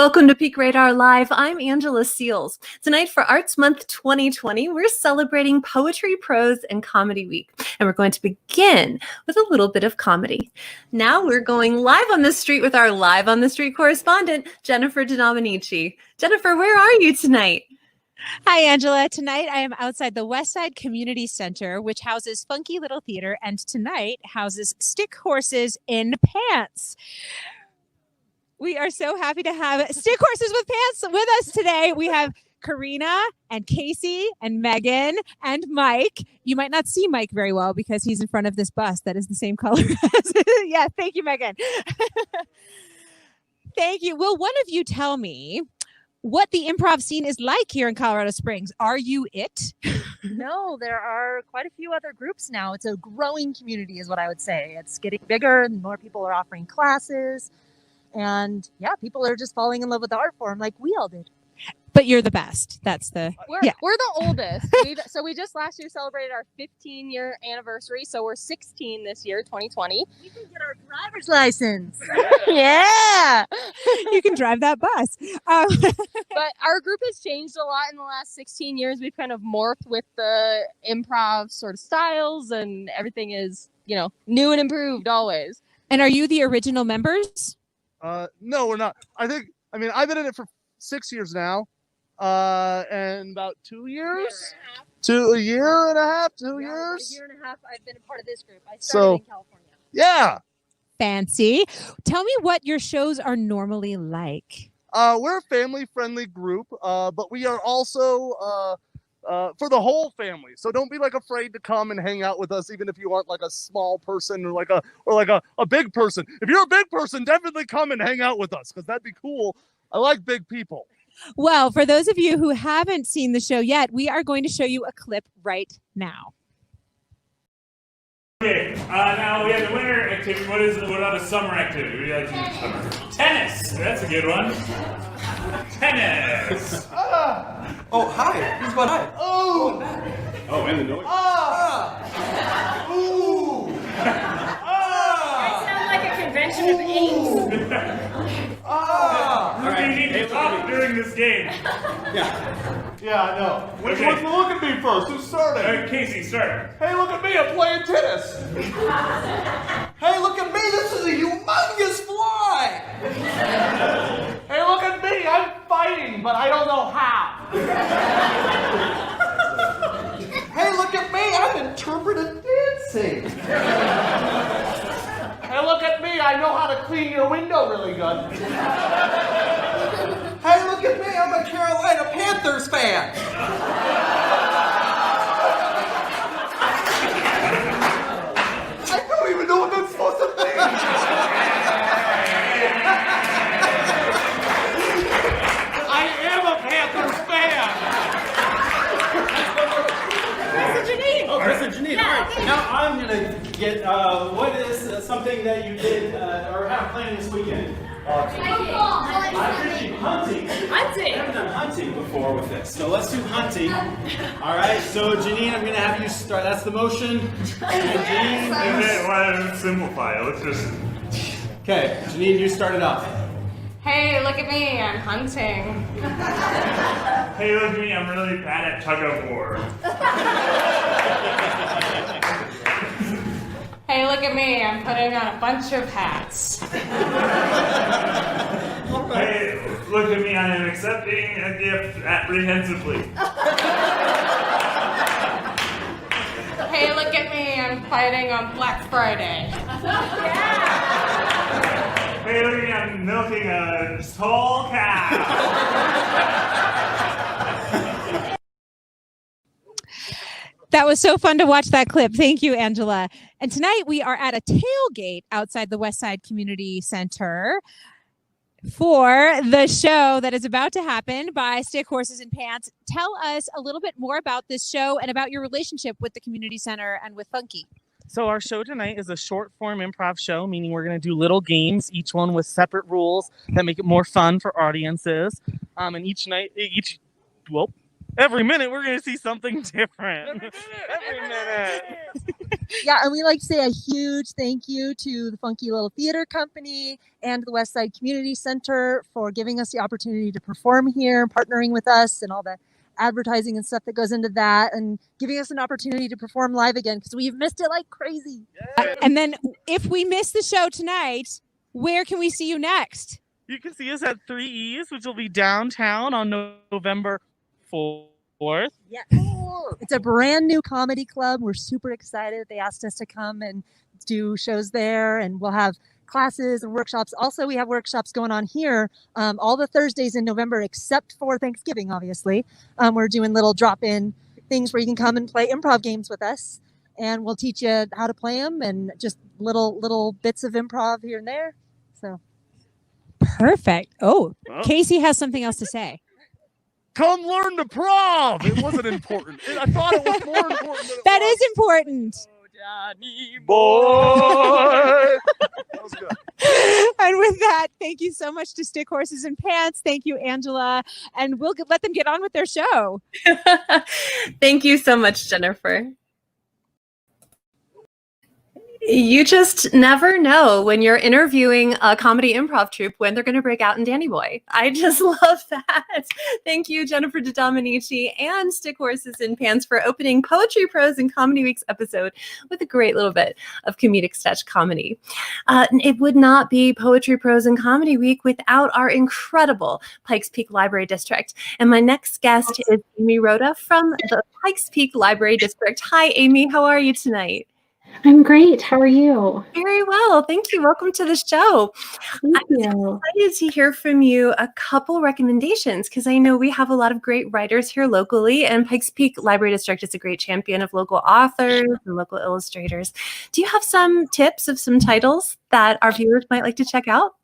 Welcome to Peak Radar Live. I'm Angela Seals. Tonight for Arts Month 2020, we're celebrating Poetry, Prose, and Comedy Week. And we're going to begin with a little bit of comedy. Now we're going live on the street with our Live on the Street correspondent, Jennifer DeDominici. Jennifer, where are you tonight? Hi, Angela. Tonight I am outside the Westside Community Center, which houses Funky Little Theater, and tonight houses Stick Horses in Pants. We are so happy to have Stick Horses with Pants with us today. We have Karina and Casey and Megan and Mike. You might not see Mike very well because he's in front of this bus that is the same color as yeah, thank you, Megan. Thank you. Will one of you tell me what the improv scene is like here in Colorado Springs? Are you it? No, there are quite a few other groups now. It's a growing community is what I would say. It's getting bigger and more people are offering classes. And yeah, people are just falling in love with the art form like we all did. But you're the best. That's the... We're the oldest. So we just last year celebrated our 15-year anniversary. So we're 16 this year, 2020. We can get our driver's license. Yeah. You can drive that bus. But our group has changed a lot in the last 16 years. We've kind of morphed with the improv sort of styles, and everything is, new and improved always. And are you the original members? No, we're not. I've been in it for 6 years now, and about 2 years, a year and a half, 2 years. A year and a half, I've been a part of this group. I started in California. Yeah. Fancy. Tell me what your shows are like. We're a family-friendly group, but we are also for the whole family. So don't be afraid to come and hang out with us, even if you aren't a small person or a big person. If you're a big person, definitely come and hang out with us because that'd be cool. I like big people. Well, for those of you who haven't seen the show yet, we are going to show you a clip right now. Okay, now we have the winter activity. What about a summer activity? What do you like to do summer? Tennis! That's a good one. Tennis! Oh, hi. Who's about hi? Oh, and the noise. Ooh. I sound like a convention of apes. All right. You need to talk during this game. Yeah, I know. Which Okay. one's to look at me first? Who's starting? Casey, start. Hey, look at me. I'm playing tennis. Hey, look at me. This is a humongous fly. Hey, look at me. I'm fighting, but I don't know how. Hey, look at me. I'm interpretive dancing. Hey, look at me. I know how to clean your window really good. Hey, look at me. I'm a Carolina Panthers fan. I don't even know what that's supposed to be. I am a Panthers fan. Chris and Janine. Oh, Chris and Janine. All right. Now I'm going to get what is something that you did or have planned this weekend? Hunting. Hunting. I haven't done hunting before with this, so let's do hunting. All right. So Janine, I'm going to have you start. That's the motion. And Janine, Why simplify? Let's just. okay. Janine, you start it off. Hey, look at me. I'm hunting. Hey, look at me. I'm really bad at tug of war. Hey, look at me. I'm putting on a bunch of hats. Hey, look at me. I am accepting a gift apprehensively. Hey, look at me. I'm fighting on Black Friday. Hey, look at me. I'm milking a tall cow. That was so fun to watch that clip. Thank you, Angela. And tonight we are at a tailgate outside the Westside Community Center for the show that is about to happen by Stick Horses in Pants. Tell us a little bit more about this show and about your relationship with the community center and with Funky. So our show tonight is a short form improv show, meaning we're going to do little games, each one with separate rules that make it more fun for audiences. And Every minute we're going to see something different. Every minute. Yeah, and we like to say a huge thank you to the Funky Little Theater Company and the Westside Community Center for giving us the opportunity to perform here, partnering with us, and all the advertising and stuff that goes into that, and giving us an opportunity to perform live again because we've missed it like crazy. And then if we miss the show tonight, where can we see you next? You can see us at 3 E's, which will be downtown on November 4th. Yeah. It's a brand new comedy club. We're super excited. They asked us to come and do shows there, and we'll have classes and workshops. Also, we have workshops going on here all the Thursdays in November, except for Thanksgiving, obviously. We're doing little drop-in things where you can come and play improv games with us, and we'll teach you how to play them and just little bits of improv here and there. So perfect. Oh, Casey has something else to say. Come learn to prov. It wasn't important. I thought it was more important. Than That is important. Johnny boy. That was good. And with that, thank you so much to Stick Horses and Pants. Thank you, Angela. And we'll let them get on with their show. Thank you so much, Jennifer. You just never know when you're interviewing a comedy improv troupe when they're going to break out in Danny Boy. I just love that. Thank you, Jennifer DeDominici and Stick Horses and Pants, for opening Poetry, Prose, and Comedy Week's episode with a great little bit of comedic sketch comedy. It would not be Poetry, Prose, and Comedy Week without our incredible Pikes Peak Library District. And my next guest is Amy Rhoda from the Pikes Peak Library District. Hi, Amy. How are you tonight? I'm great. How are you? Very well. Thank you. Welcome to the show. Thank you. I'm excited to hear from you a couple recommendations because I know we have a lot of great writers here locally, and Pikes Peak Library District is a great champion of local authors and local illustrators. Do you have some tips of some titles that our viewers might like to check out?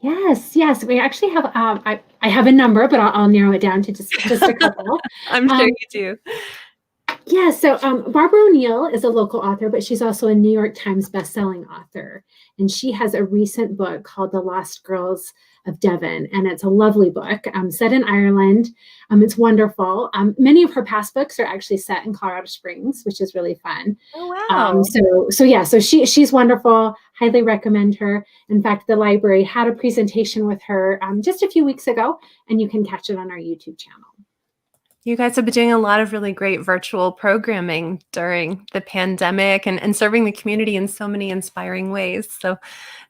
Yes. We actually have, I have a number, but I'll narrow it down to just a couple. I'm sure you do. Yeah, so Barbara O'Neill is a local author, but she's also a New York Times bestselling author. And she has a recent book called The Lost Girls of Devon. And it's a lovely book set in Ireland. It's wonderful. Many of her past books are actually set in Colorado Springs, which is really fun. Oh, wow. So she's wonderful. Highly recommend her. In fact, the library had a presentation with her just a few weeks ago, and you can catch it on our YouTube channel. You guys have been doing a lot of really great virtual programming during the pandemic and serving the community in so many inspiring ways. So it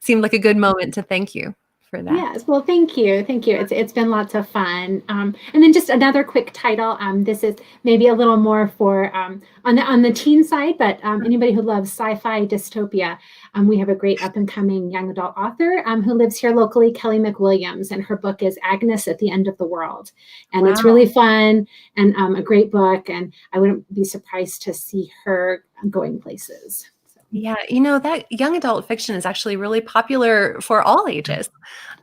seemed like a good moment to thank you for that. Yes, well, thank you. It's been lots of fun. And then just another quick title. This is maybe a little more for on the teen side, but anybody who loves sci-fi dystopia. We have a great up-and-coming young adult author who lives here locally, Kelly McWilliams, and her book is Agnes at the End of the World. And It's really fun and a great book, and I wouldn't be surprised to see her going places. Yeah, that young adult fiction is actually really popular for all ages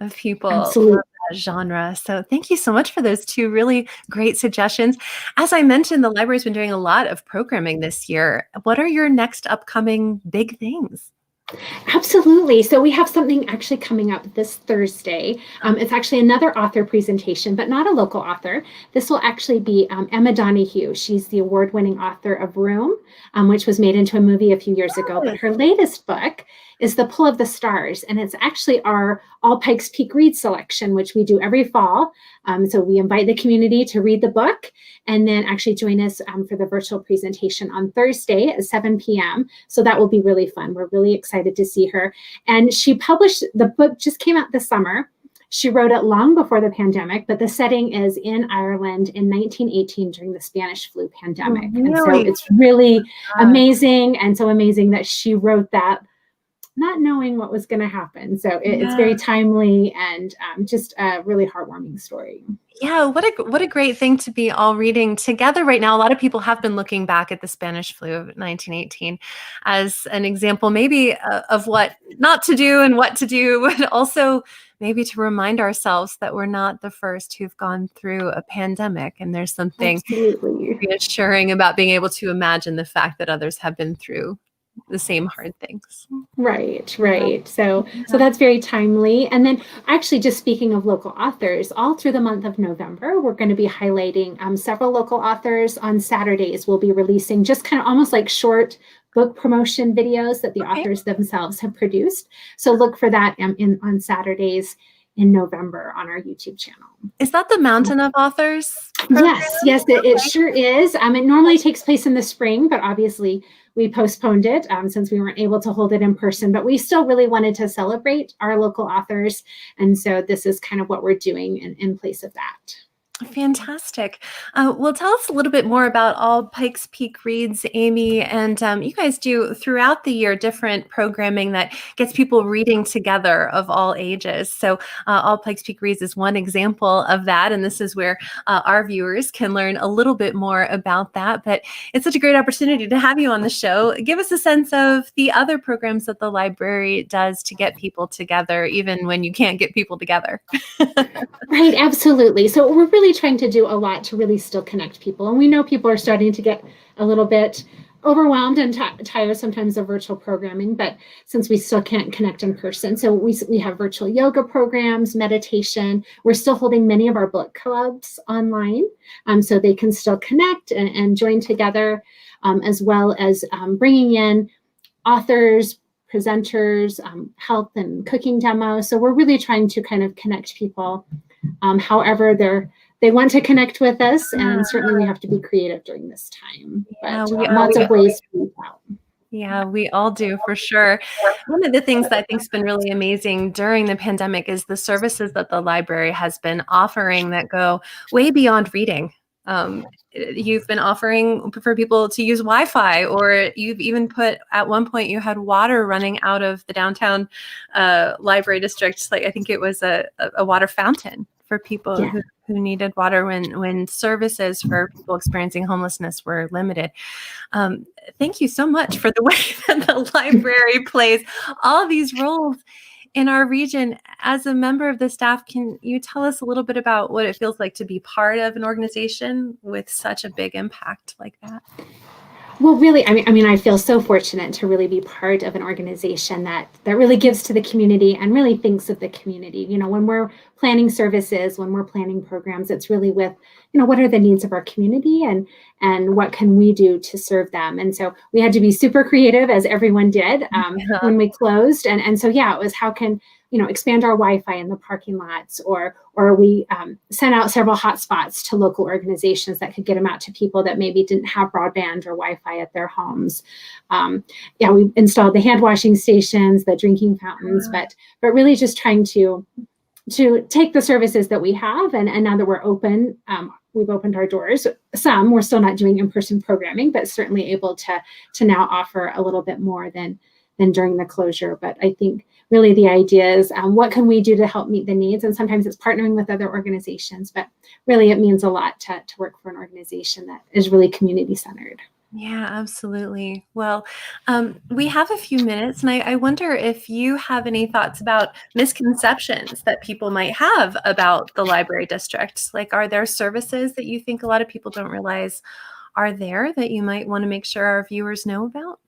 of people. Absolutely. Love that genre. So thank you so much for those two really great suggestions. As I mentioned, the library's been doing a lot of programming this year. What are your next upcoming big things? Absolutely. So we have something actually coming up this Thursday. It's actually another author presentation, but not a local author. This will actually be Emma Donoghue. She's the award-winning author of Room, which was made into a movie a few years ago. But her latest book is The Pull of the Stars, and it's actually our All Pikes Peak Read selection, which we do every fall. So we invite the community to read the book and then actually join us for the virtual presentation on Thursday at 7 p.m. So that will be really fun. We're really excited to see her. And she published, the book just came out this summer. She wrote it long before the pandemic, but the setting is in Ireland in 1918 during the Spanish flu pandemic. Oh, really? And so it's really amazing, and so amazing that she wrote that not knowing what was going to happen. So it's very timely and just a really heartwarming story. Yeah, what a great thing to be all reading together right now. A lot of people have been looking back at the Spanish flu of 1918 as an example maybe of what not to do and what to do, but also maybe to remind ourselves that we're not the first who've gone through a pandemic. And there's something reassuring about being able to imagine the fact that others have been through the same hard things. Right, right. So that's very timely. And then actually, just speaking of local authors, all through the month of November, we're going to be highlighting several local authors. On Saturdays, we'll be releasing just kind of almost like short book promotion videos that the authors themselves have produced. So look for that on Saturdays in November on our YouTube channel. Is that the Mountain of Authors? Yes, it sure is. It normally takes place in the spring, but obviously we postponed it since we weren't able to hold it in person, but we still really wanted to celebrate our local authors. And so this is kind of what we're doing in place of that. Fantastic. Well, tell us a little bit more about All Pikes Peak Reads, Amy. And you guys do throughout the year different programming that gets people reading together of all ages. So All Pikes Peak Reads is one example of that. And this is where our viewers can learn a little bit more about that. But it's such a great opportunity to have you on the show. Give us a sense of the other programs that the library does to get people together, even when you can't get people together. Right, absolutely. So we're really trying to do a lot to really still connect people. And we know people are starting to get a little bit overwhelmed and tired sometimes of virtual programming, but since we still can't connect in person, so we have virtual yoga programs, meditation. We're still holding many of our book clubs online, so they can still connect and join together, as well as bringing in authors, presenters, health and cooking demos. So we're really trying to kind of connect people however they want to connect with us, and certainly we have to be creative during this time. But lots of ways to reach out. Yeah, we all do, for sure. One of the things that I think has been really amazing during the pandemic is the services that the library has been offering that go way beyond reading. You've been offering for people to use Wi-Fi, or you've even put, at one point you had water running out of the downtown library district. Like, I think it was a water fountain for people who needed water when services for people experiencing homelessness were limited. Thank you so much for the way that the library plays all these roles in our region. As a member of the staff, can you tell us a little bit about what it feels like to be part of an organization with such a big impact like that? Well, really, I mean, I feel so fortunate to really be part of an organization that really gives to the community and really thinks of the community. You know, when we're planning services, when we're planning programs, it's really with, what are the needs of our community and what can we do to serve them? And so we had to be super creative, as everyone did when we closed. And so, it was how can, expand our Wi-Fi in the parking lots, or we sent out several hotspots to local organizations that could get them out to people that maybe didn't have broadband or Wi-Fi at their homes. We installed the hand washing stations, the drinking fountains, but really just trying to take the services that we have, and now that we're open, we've opened our doors. We're still not doing in-person programming, but certainly able to now offer a little bit more than during the closure. But I think really the idea is what can we do to help meet the needs? And sometimes it's partnering with other organizations, but really it means a lot to work for an organization that is really community-centered. Yeah, absolutely. Well, we have a few minutes, and I wonder if you have any thoughts about misconceptions that people might have about the library district. Like, are there services that you think a lot of people don't realize are there that you might want to make sure our viewers know about?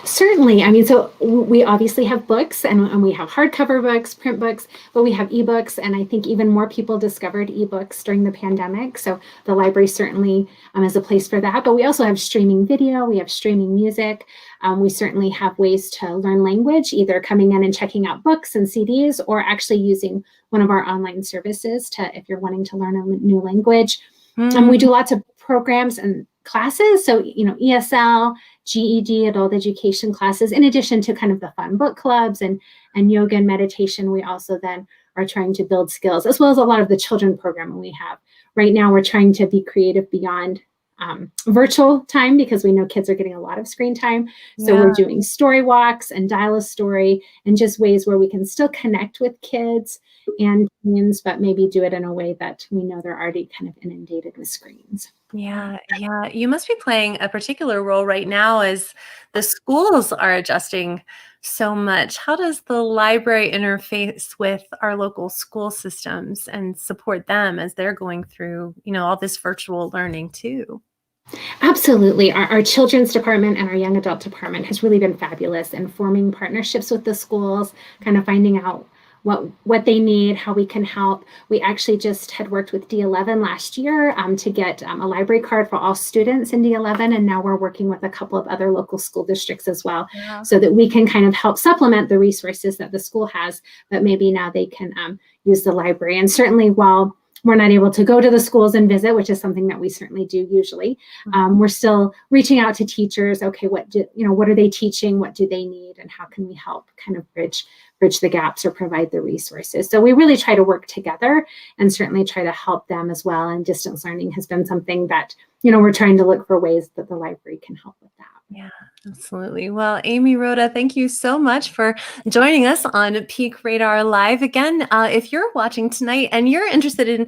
Certainly. I mean, so we obviously have books, and we have hardcover books, print books, but we have ebooks. And I think even more people discovered ebooks during the pandemic. So the library certainly is a place for that. But we also have streaming video. We have streaming music. We certainly have ways to learn language, either coming in and checking out books and CDs, or actually using one of our online services if you're wanting to learn a new language. We do lots of programs and classes. So, ESL, GED, adult education classes, in addition to kind of the fun book clubs and yoga and meditation. We also then are trying to build skills, as well as a lot of the children programming we have. Right now, we're trying to be creative beyond virtual time, because we know kids are getting a lot of screen time. So we're doing story walks and dial a story, and just ways where we can still connect with kids and teens, but maybe do it in a way that we know they're already kind of inundated with screens. Yeah. You must be playing a particular role right now as the schools are adjusting so much. How does the library interface with our local school systems and support them as they're going through, all this virtual learning too? Absolutely. Our children's department and our young adult department has really been fabulous in forming partnerships with the schools, kind of finding out what they need, how we can help. We actually just had worked with D11 last year to get a library card for all students in D11, and now we're working with a couple of other local school districts as well, so that we can kind of help supplement the resources that the school has, but maybe now they can use the library. And certainly while we're not able to go to the schools and visit, which is something that we certainly do usually, we're still reaching out to teachers. Okay, what are they teaching? What do they need? And how can we help kind of bridge the gaps or provide the resources? So we really try to work together and certainly try to help them as well. And distance learning has been something that, we're trying to look for ways that the library can help with that. Yeah, absolutely. Well, Amy, Rhoda, thank you so much for joining us on Peak Radar Live. Again, if you're watching tonight and you're interested in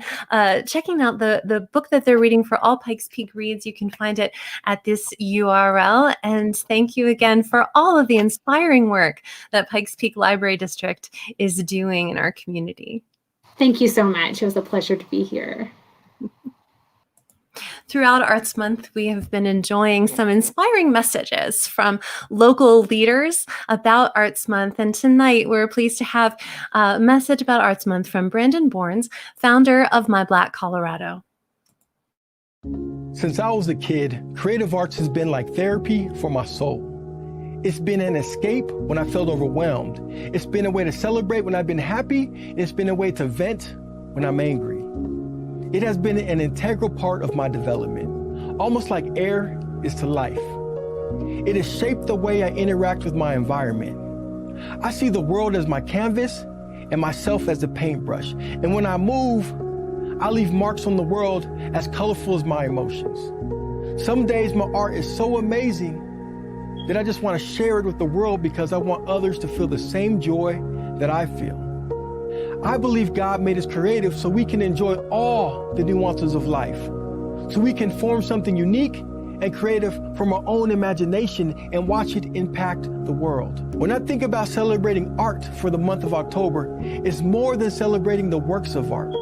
checking out the book that they're reading for all Pikes Peak Reads, you can find it at this URL. And thank you again for all of the inspiring work that Pikes Peak Library District is doing in our community. Thank you so much. It was a pleasure to be here. Throughout Arts Month, we have been enjoying some inspiring messages from local leaders about Arts Month. And tonight, we're pleased to have a message about Arts Month from Brandon Bournes, founder of My Black Colorado. Since I was a kid, creative arts has been like therapy for my soul. It's been an escape when I felt overwhelmed. It's been a way to celebrate when I've been happy. It's been a way to vent when I'm angry. It has been an integral part of my development, almost like air is to life. It has shaped the way I interact with my environment. I see the world as my canvas and myself as a paintbrush. And when I move, I leave marks on the world as colorful as my emotions. Some days my art is so amazing that I just want to share it with the world because I want others to feel the same joy that I feel. I believe God made us creative so we can enjoy all the nuances of life, so we can form something unique and creative from our own imagination and watch it impact the world. When I think about celebrating art for the month of October, it's more than celebrating the works of art.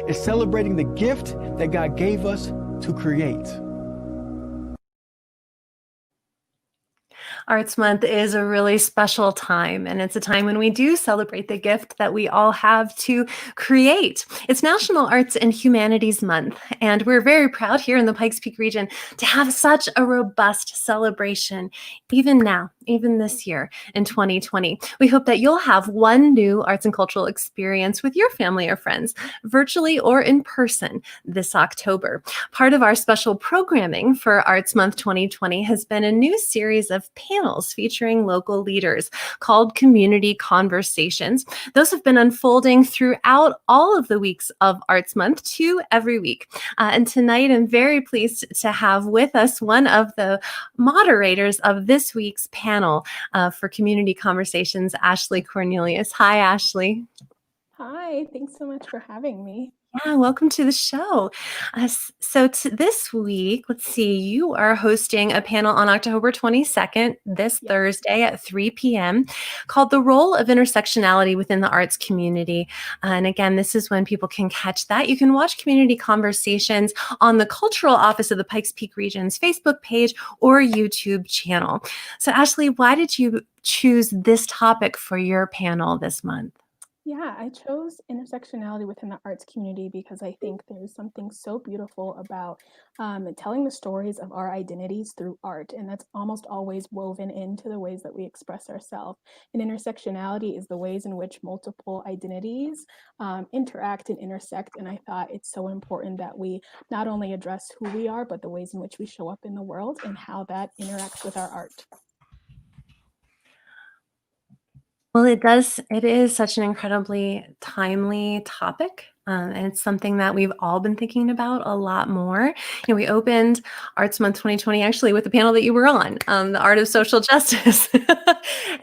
It's celebrating the gift that God gave us to create. Arts Month is a really special time, and it's a time when we do celebrate the gift that we all have to create. It's National Arts and Humanities Month, and we're very proud here in the Pikes Peak region to have such a robust celebration, even now, even this year in 2020. We hope that you'll have one new arts and cultural experience with your family or friends, virtually or in person, this October. Part of our special programming for Arts Month 2020 has been a new series of panels featuring local leaders called Community Conversations. Those have been unfolding throughout all of the weeks of Arts Month, 2 every week. And tonight, I'm very pleased to have with us one of the moderators of this week's panel for Community Conversations, Ashley Cornelius. Hi, Ashley. Hi, thanks so much for having me. Yeah, welcome to the show. So this week, let's see, you are hosting a panel on October 22nd, this Thursday at 3 p.m. called The Role of Intersectionality Within the Arts Community. And again, this is when people can catch that. You can watch Community Conversations on the Cultural Office of the Pikes Peak Region's Facebook page or YouTube channel. So Ashley, why did you choose this topic for your panel this month? Yeah, I chose intersectionality within the arts community because I think there's something so beautiful about telling the stories of our identities through art. And that's almost always woven into the ways that we express ourselves. And intersectionality is the ways in which multiple identities interact and intersect. And I thought it's so important that we not only address who we are, but the ways in which we show up in the world and how that interacts with our art. Well, it is such an incredibly timely topic. And it's something that we've all been thinking about a lot more. We opened Arts Month 2020 actually with the panel that you were on, the Art of Social Justice.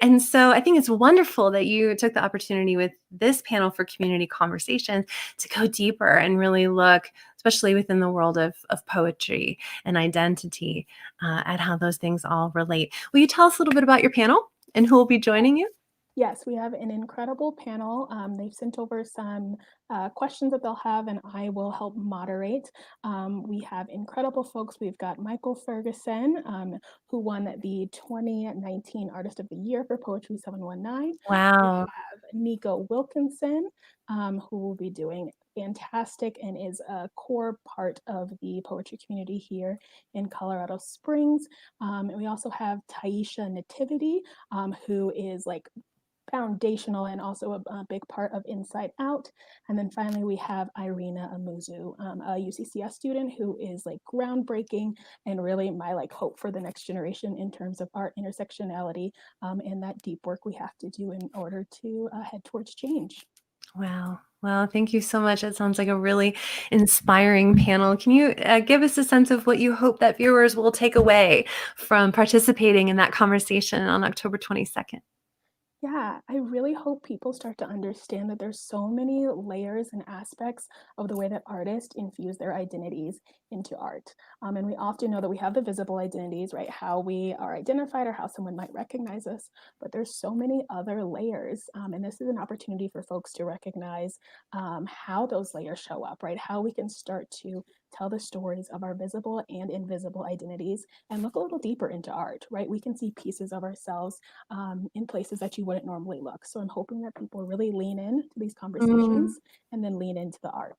And so I think it's wonderful that you took the opportunity with this panel for Community Conversations to go deeper and really look, especially within the world of poetry and identity, at how those things all relate. Will you tell us a little bit about your panel and who will be joining you? Yes, we have an incredible panel. They've sent over some questions that they'll have, and I will help moderate. We have incredible folks. We've got Michael Ferguson, who won the 2019 Artist of the Year for Poetry 719. Wow. We have Nico Wilkinson, who will be doing fantastic and is a core part of the poetry community here in Colorado Springs. And we also have Taisha Nativity, who is like foundational and also a big part of Inside Out. And then finally, we have Irina Amuzu, a UCCS student who is like groundbreaking and really my like hope for the next generation in terms of art intersectionality and that deep work we have to do in order to head towards change. Wow. Well, thank you so much. It sounds like a really inspiring panel. Can you give us a sense of what you hope that viewers will take away from participating in that conversation on October 22nd? Yeah, I really hope people start to understand that there's so many layers and aspects of the way that artists infuse their identities into art. And we often know that we have the visible identities, right? How we are identified or how someone might recognize us, but there's so many other layers. And this is an opportunity for folks to recognize how those layers show up, right? How we can start to tell the stories of our visible and invisible identities and look a little deeper into art, right? We can see pieces of ourselves in places that you wouldn't normally look. So I'm hoping that people really lean into these conversations and then lean into the art.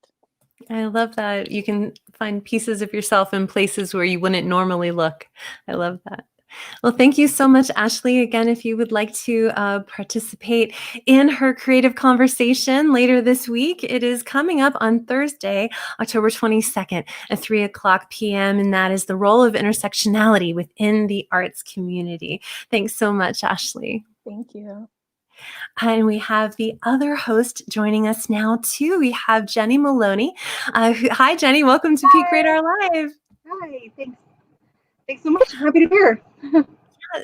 I love that you can find pieces of yourself in places where you wouldn't normally look. I love that. Well, thank you so much, Ashley. Again, if you would like to participate in her creative conversation later this week, it is coming up on Thursday, October 22nd at 3:00 p.m. And that is the role of intersectionality within the arts community. Thanks so much, Ashley. Thank you. And we have the other host joining us now, too. We have Jenny Maloney. Hi, Jenny. Welcome to Peak Radar Live. Hi, thanks. Thanks so much. Happy to be here.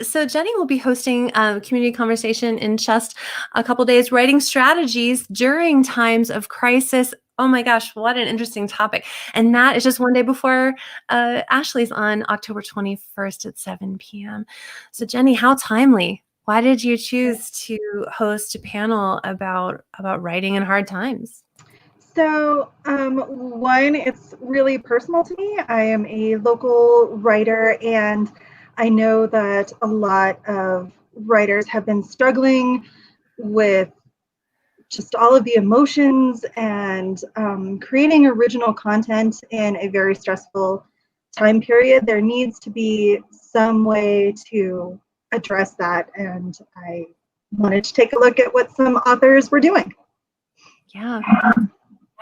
So Jenny will be hosting a community conversation in just a couple days, writing strategies during times of crisis. Oh my gosh, what an interesting topic. And that is just one day before Ashley's on October 21st at 7 p.m. So Jenny, how timely. Why did you choose to host a panel about writing in hard times? So, one, it's really personal to me. I am a local writer, and I know that a lot of writers have been struggling with just all of the emotions and creating original content in a very stressful time period. There needs to be some way to address that, and I wanted to take a look at what some authors were doing. Yeah.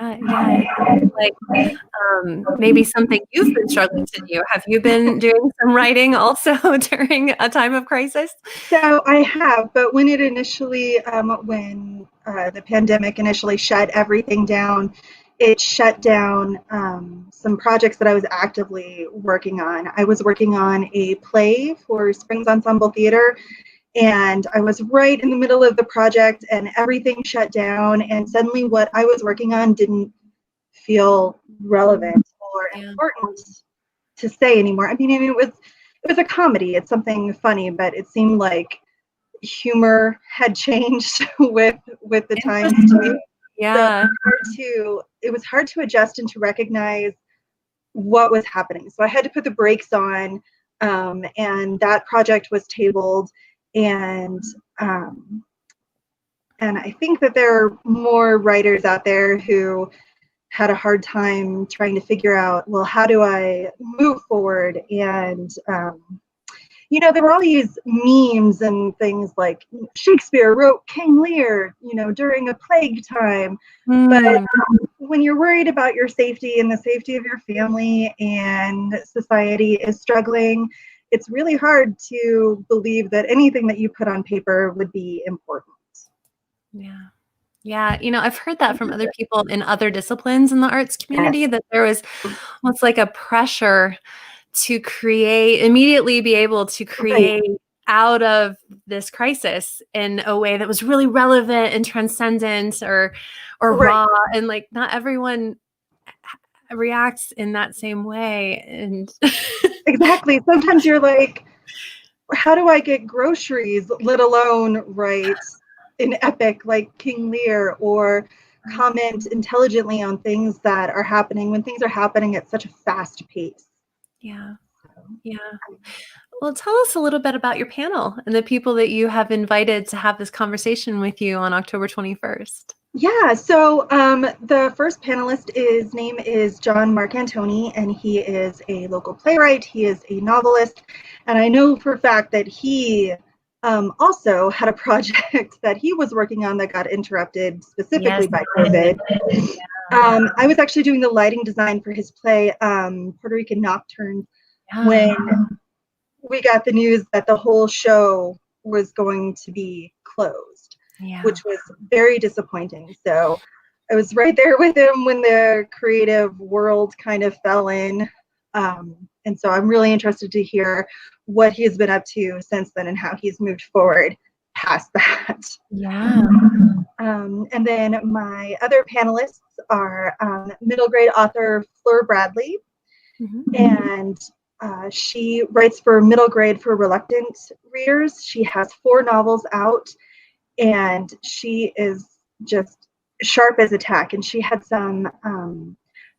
Like maybe something you've been struggling to do. Have you been doing some writing also during a time of crisis? So I have, but when it initially, when the pandemic initially shut everything down, it shut down some projects that I was actively working on. I was working on a play for Springs Ensemble Theater, and I was right in the middle of the project and everything shut down, and suddenly what I was working on didn't feel relevant or important to say anymore. I mean, it was a comedy. It's something funny, but it seemed like humor had changed with the times too. Yeah. So it was hard to adjust and to recognize what was happening. So I had to put the brakes on, and that project was tabled. And I think that there are more writers out there who had a hard time trying to figure out, well, how do I move forward? And there were all these memes and things like Shakespeare wrote King Lear, during a plague time. But when you're worried about your safety and the safety of your family and society is struggling, it's really hard to believe that anything that you put on paper would be important. Yeah. I've heard that from other people in other disciplines in the arts community, that there was almost like a pressure to immediately be able to create out of this crisis in a way that was really relevant and transcendent or raw, and like not everyone reacts in that same way. And exactly. Sometimes you're like, how do I get groceries, let alone write an epic like King Lear, or comment intelligently on things that are happening when things are happening at such a fast pace. Yeah. Yeah. Well, tell us a little bit about your panel and the people that you have invited to have this conversation with you on October 21st. Yeah, so the first panelist, his name is John Marcantoni, and he is a local playwright. He is a novelist, and I know for a fact that he also had a project that he was working on that got interrupted specifically by COVID. I was actually doing the lighting design for his play, Puerto Rican Nocturne, when we got the news that the whole show was going to be closed, which was very disappointing. So I was right there with him when the creative world kind of fell in. And so I'm really interested to hear what he's been up to since then and how he's moved forward past that. Yeah. And then my other panelists are middle grade author Fleur Bradley, and she writes for middle grade for reluctant readers. She has 4 novels out, and she is just sharp as a tack. And she had some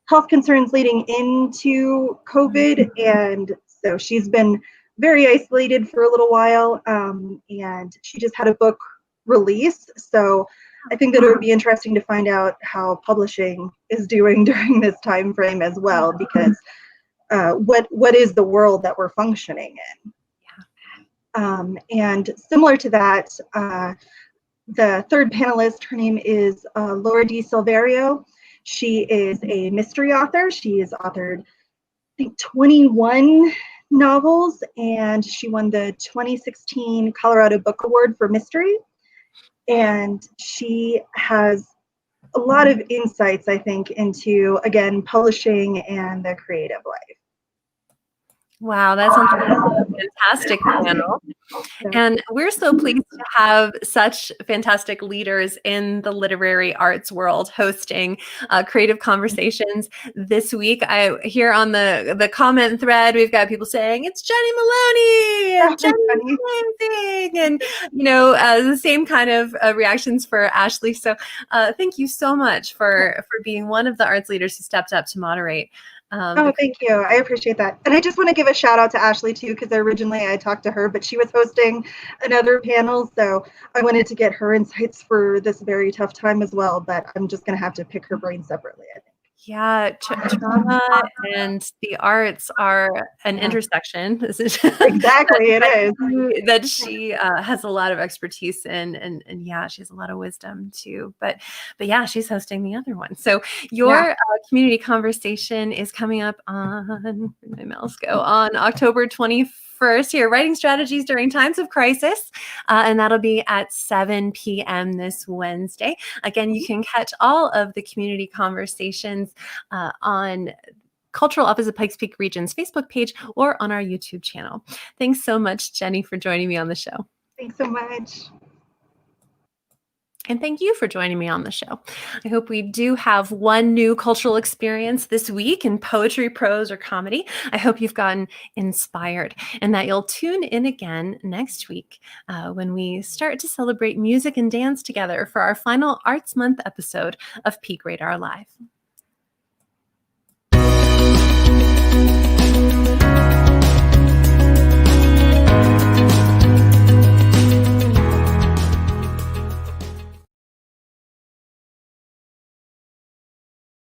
health concerns leading into COVID, and so she's been very isolated for a little while, and she just had a book release. So I think that it would be interesting to find out how publishing is doing during this time frame as well, because what is the world that we're functioning in? And similar to that, the third panelist, her name is Laura Di Silverio. She is a mystery author. She has authored, I think, 21 novels, and she won the 2016 Colorado Book Award for mystery. And she has a lot of insights, I think, into, again, publishing and the creative life. Wow, that sounds like a fantastic panel. And we're so pleased to have such fantastic leaders in the literary arts world hosting creative conversations this week. Here on the comment thread, we've got people saying, it's Jenny Maloney, and Jenny's amazing, and the same kind of reactions for Ashley. So thank you so much for being one of the arts leaders who stepped up to moderate. Thank you. I appreciate that. And I just want to give a shout out to Ashley too, because originally I talked to her, but she was hosting another panel. So I wanted to get her insights for this very tough time as well, but I'm just going to have to pick her brain separately, I think. Yeah, trauma and the arts are an intersection. Exactly, it is. That she has a lot of expertise in, and yeah, she has a lot of wisdom too. But yeah, she's hosting the other one. So your community conversation is coming up on, where'd my mouse go, on October 21st here, Writing Strategies During Times of Crisis, and that'll be at 7 p.m. this Wednesday. Again, you can catch all of the community conversations on Cultural Office of Pikes Peak Region's Facebook page or on our YouTube channel. Thanks so much, Jenny, for joining me on the show. Thanks so much. And thank you for joining me on the show. I hope we do have one new cultural experience this week in poetry, prose, or comedy. I hope you've gotten inspired and that you'll tune in again next week when we start to celebrate music and dance together for our final Arts Month episode of Peak Radar Live.